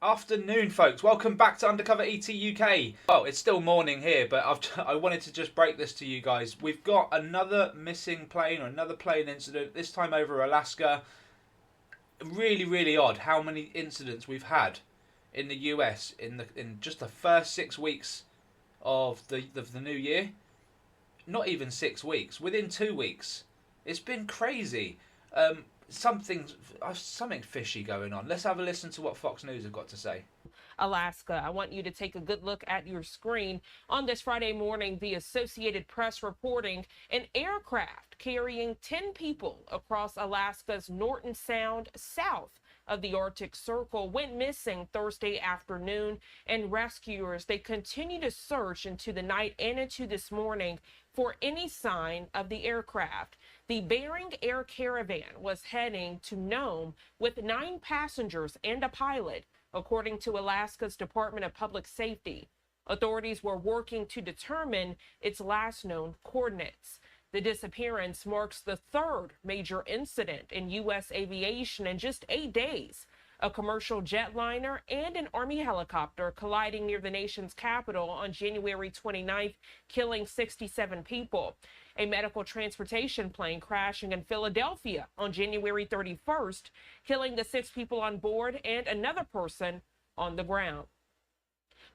Afternoon, folks. Welcome back to Undercover ET UK. Well, it's still morning here, but I wanted to just break this to you guys. We've got another missing plane, or another plane incident, this time over Alaska. Really, really odd how many incidents we've had in the US in just the first 6 weeks of the new year. Not even 6 weeks. Within 2 weeks, it's been crazy. Something fishy going on. Let's have a listen to what Fox News have got to say. Alaska. I want you to take a good look at your screen. On this Friday morning, the Associated Press reporting an aircraft carrying 10 people across Alaska's Norton Sound south of the Arctic Circle went missing Thursday afternoon, and rescuers, they continue to search into the night and into this morning for any sign of the aircraft. The Bering Air Caravan was heading to Nome with 9 passengers and a pilot, according to Alaska's Department of Public Safety. Authorities were working to determine its last known coordinates. The disappearance marks the 3rd major incident in U.S. aviation in just 8 days. A commercial jetliner and an Army helicopter colliding near the nation's capital on January 29th, killing 67 people. A medical transportation plane crashing in Philadelphia on January 31st, killing the 6 people on board and another person on the ground.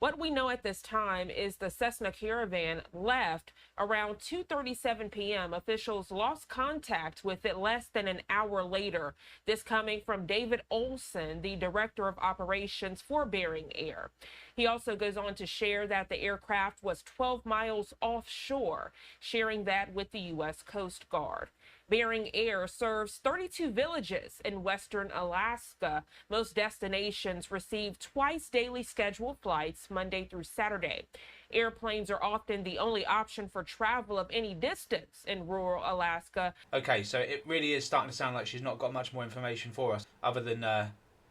What we know at this time is the Cessna Caravan left around 2:37 p.m. Officials lost contact with it less than an hour later. This coming from David Olson, the Director of Operations for Bering Air. He also goes on to share that the aircraft was 12 miles offshore, sharing that with the U.S. Coast Guard. Bering Air serves 32 villages in western Alaska. Most destinations receive twice daily scheduled flights, Monday through Saturday. Airplanes are often the only option for travel of any distance in rural Alaska. Okay, so it really is starting to sound like she's not got much more information for us other than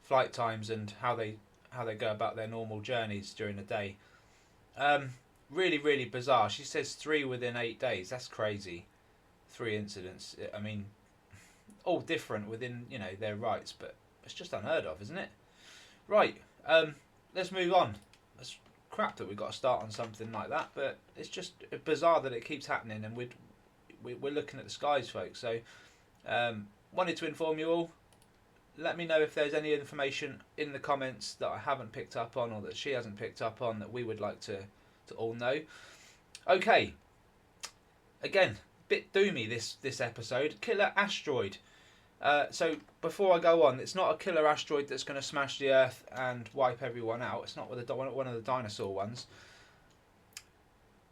flight times and how they go about their normal journeys during the day. Really, really bizarre. She says 3 within 8 days. That's crazy. 3 incidents. I mean, all different within, their rights, but it's just unheard of, isn't it? Right, let's move on. It's crap that we've got to start on something like that, but it's just bizarre that it keeps happening, and we're looking at the skies, folks. So, wanted to inform you all. Let me know if there's any information in the comments that I haven't picked up on, or that she hasn't picked up on, that we would like to all know. Okay, again, bit doomy this episode. Killer asteroid. So before I go on, it's not a killer asteroid that's going to smash the Earth and wipe everyone out. It's not one of the dinosaur ones.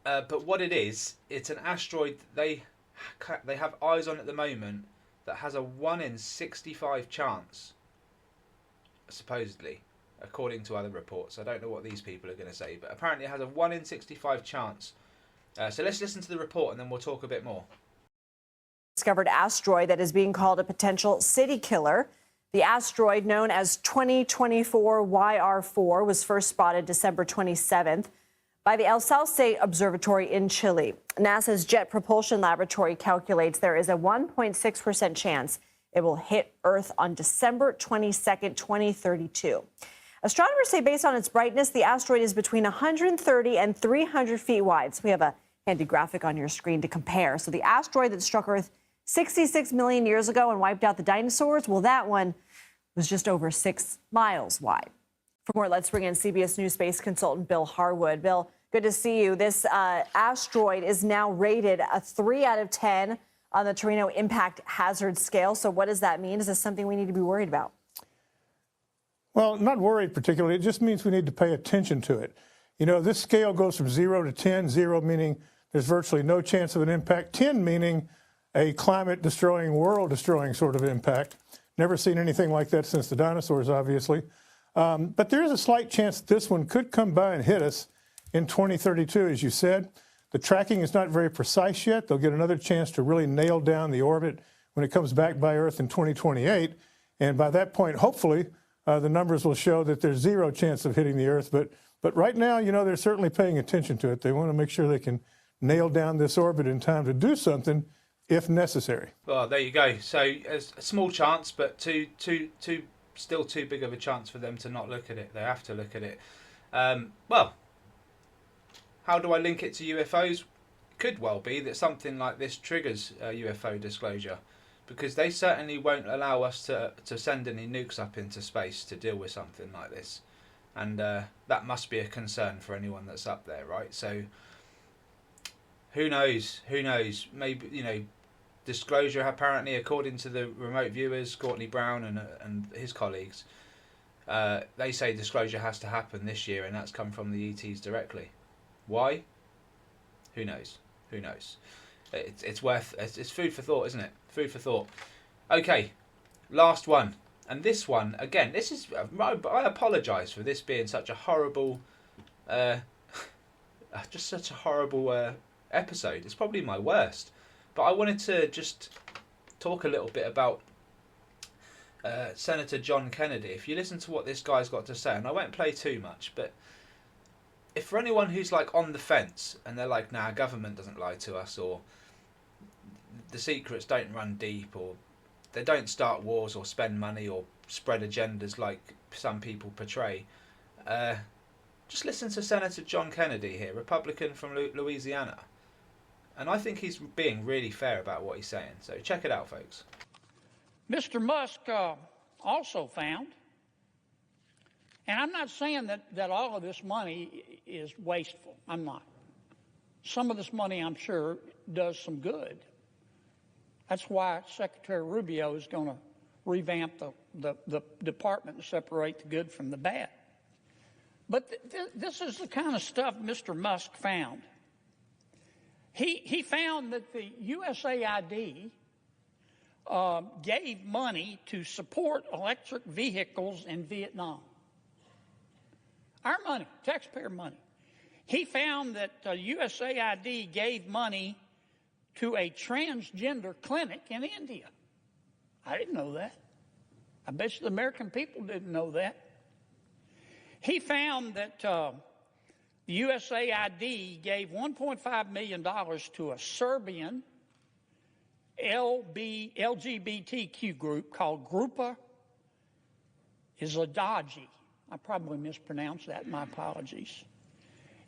But what it is, it's an asteroid they have eyes on at the moment that has a 1 in 65 chance, supposedly, according to other reports. I don't know what these people are going to say, but apparently it has a 1 in 65 chance. So let's listen to the report and then we'll talk a bit more. Discovered asteroid that is being called a potential city killer. The asteroid, known as 2024 YR4, was first spotted December 27th by the El Salce Observatory in Chile. NASA's Jet Propulsion Laboratory calculates there is a 1.6% chance it will hit Earth on December 22nd, 2032. Astronomers say based on its brightness, the asteroid is between 130 and 300 feet wide. So we have a handy graphic on your screen to compare. So the asteroid that struck Earth 66 million years ago and wiped out the dinosaurs, well, that one was just over 6 miles wide. For more, let's bring in CBS News space consultant Bill Harwood. Bill, good to see you. This asteroid is now rated a 3 out of 10 on the Torino Impact Hazard Scale. So what does that mean? Is this something we need to be worried about? Well, not worried particularly. It just means we need to pay attention to it. This scale goes from 0 to 10, 0 meaning there's virtually no chance of an impact, 10 meaning a climate-destroying, world-destroying sort of impact. Never seen anything like that since the dinosaurs, obviously. But there is a slight chance that this one could come by and hit us in 2032, as you said. The tracking is not very precise yet. They'll get another chance to really nail down the orbit when it comes back by Earth in 2028. And by that point, hopefully, the numbers will show that there's 0 chance of hitting the Earth. But right now, they're certainly paying attention to it. They want to make sure they can nail down this orbit in time to do something if necessary. Well, there you go. So a small chance, but two still too big of a chance for them to not look at it. They have to look at it. Well, how do I link it to UFOs? Could well be that something like this triggers a UFO disclosure, because they certainly won't allow us to send any nukes up into space to deal with something like this. And that must be a concern for anyone that's up there, right? So who knows? Who knows? Maybe, you know, disclosure apparently, according to the remote viewers, Courtney Brown and his colleagues, they say disclosure has to happen this year, and that's come from the ETs directly. Why? Who knows? Who knows? It's food for thought, isn't it? Food for thought. Okay, last one. And this one, again, this is... I apologise for this being such a horrible... just such a horrible episode. It's probably my worst. But I wanted to just talk a little bit about Senator John Kennedy. If you listen to what this guy's got to say, and I won't play too much, but if for anyone who's like on the fence and they're like, nah, government doesn't lie to us, or the secrets don't run deep, or they don't start wars or spend money or spread agendas like some people portray, just listen to Senator John Kennedy here, Republican from Louisiana. And I think he's being really fair about what he's saying. So check it out, folks. Mr. Musk also found, and I'm not saying that all of this money is wasteful. I'm not. Some of this money, I'm sure, does some good. That's why Secretary Rubio is going to revamp the department and separate the good from the bad. But this is the kind of stuff Mr. Musk found. He found that the USAID gave money to support electric vehicles in Vietnam. Our money, taxpayer money. He found that USAID gave money to a transgender clinic in India. I didn't know that. I bet you the American people didn't know that. He found that the USAID gave $1.5 million to a Serbian LGBTQ group called Grupa Izladaji. I probably mispronounced that. My apologies.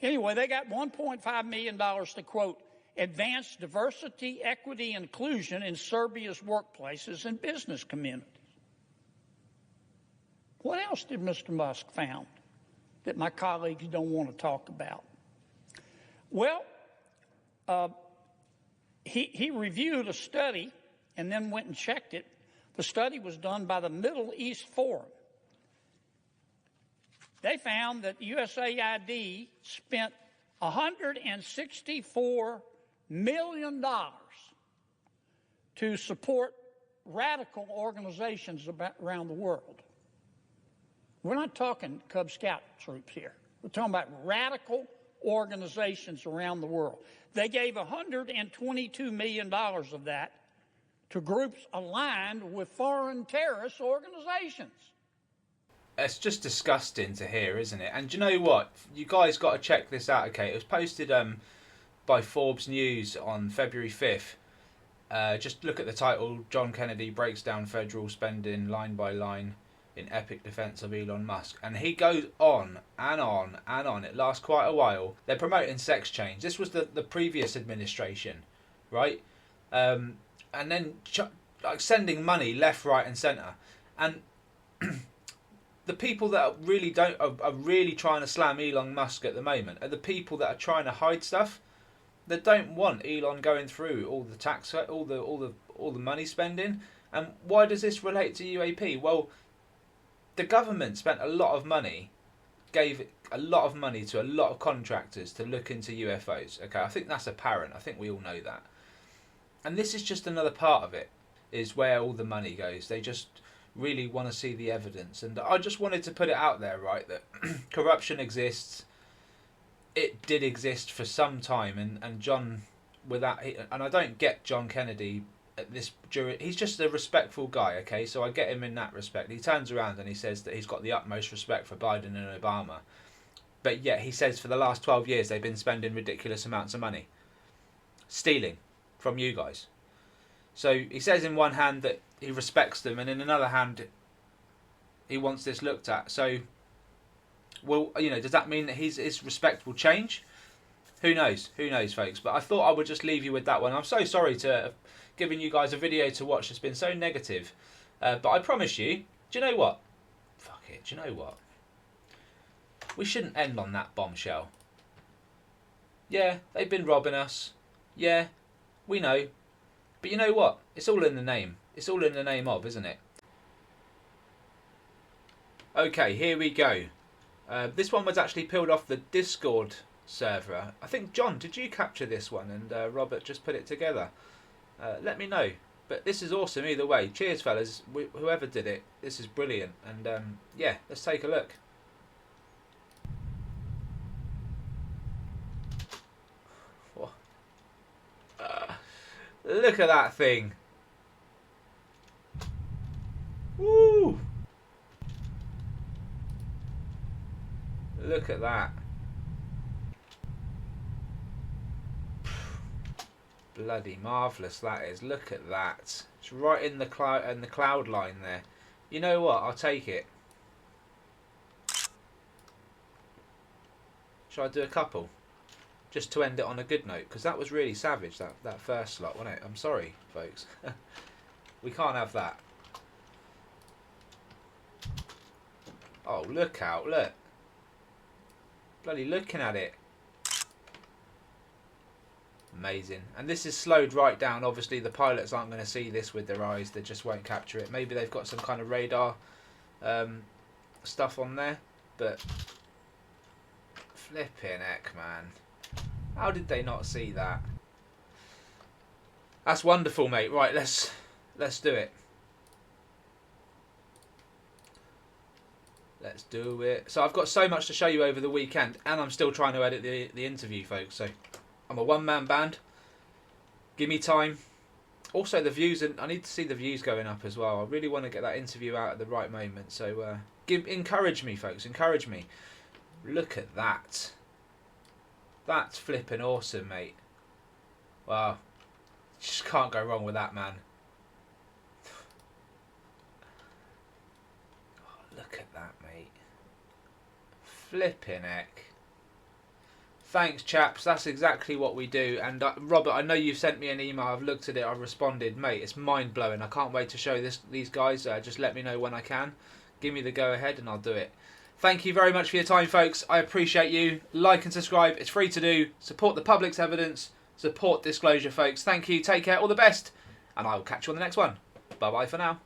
Anyway, they got $1.5 million to, quote, advance diversity, equity, and inclusion in Serbia's workplaces and business communities. What else did Mr. Musk found that my colleagues don't want to talk about? Well, he reviewed a study and then went and checked it. The study was done by the Middle East Forum. They found that USAID spent $164 million to support radical organizations around the world. We're not talking Cub Scout troops here. We're talking about radical organizations around the world. They gave $122 million of that to groups aligned with foreign terrorist organizations. It's just disgusting to hear, isn't it? And do you know what? You guys got to check this out, okay? It was posted by Forbes News on February 5th. Just look at the title, John Kennedy breaks down federal spending line by line in epic defence of Elon Musk. And he goes on and on and on. It lasts quite a while. They're promoting sex change. This was the previous administration, right? And then like sending money left, right and centre. And the people that are really trying to slam Elon Musk at the moment are the people that are trying to hide stuff. They don't want Elon going through all the tax, all the money spending. And why does this relate to UAP? Well, the government spent a lot of money, gave a lot of money to a lot of contractors to look into UFOs. Okay, I think that's apparent. I think we all know that. And this is just another part of it, is where all the money goes. They just really want to see the evidence. And I just wanted to put it out there, right, that corruption exists. It did exist for some time, and John, and I don't get John Kennedy at this jury. He's just a respectful guy, okay, so I get him in that respect. He turns around and he says that he's got the utmost respect for Biden and Obama, but yet he says for the last 12 years they've been spending ridiculous amounts of money, stealing from you guys. So he says in one hand that he respects them, and in another hand he wants this looked at. So, well, you know, does that mean that his respect will change? Who knows? Who knows, folks? But I thought I would just leave you with that one. I'm so sorry to have given you guys a video to watch that's been so negative. But I promise you, do you know what? Fuck it, do you know what? We shouldn't end on that bombshell. Yeah, they've been robbing us. Yeah, we know. But you know what? It's all in the name. It's all in the name of, isn't it? Okay, here we go. This one was actually peeled off the Discord server. I think, John, did you capture this one and Robert just put it together? Let me know. But this is awesome either way. Cheers, fellas. Whoever did it, this is brilliant. And yeah, let's take a look. Look at that thing. Woo! Look at that. Bloody marvellous that is. Look at that. It's right in the cloud line there. You know what? I'll take it. Shall I do a couple? Just to end it on a good note, because that was really savage, that first slot, wasn't it? I'm sorry, folks. We can't have that. Oh, look out, look. Bloody looking at it. Amazing. And this is slowed right down. Obviously, the pilots aren't going to see this with their eyes. They just won't capture it. Maybe they've got some kind of radar stuff on there. But flipping heck, man. How did they not see that? That's wonderful, mate. Right, let's do it. Let's do it. So I've got so much to show you over the weekend, and I'm still trying to edit the interview, folks. So I'm a one-man band. Give me time. Also, the views, and I need to see the views going up as well. I really want to get that interview out at the right moment. So encourage me, folks. Encourage me. Look at that. That's flipping awesome, mate. Wow. Just can't go wrong with that, man. Oh, look at that, mate. Flipping heck. Thanks, chaps. That's exactly what we do. And Robert, I know you've sent me an email. I've looked at it. I've responded. Mate, it's mind-blowing. I can't wait to show these guys. Just let me know when I can. Give me the go-ahead and I'll do it. Thank you very much for your time, folks. I appreciate you. Like and subscribe. It's free to do. Support the public's evidence. Support disclosure, folks. Thank you. Take care. All the best. And I will catch you on the next one. Bye-bye for now.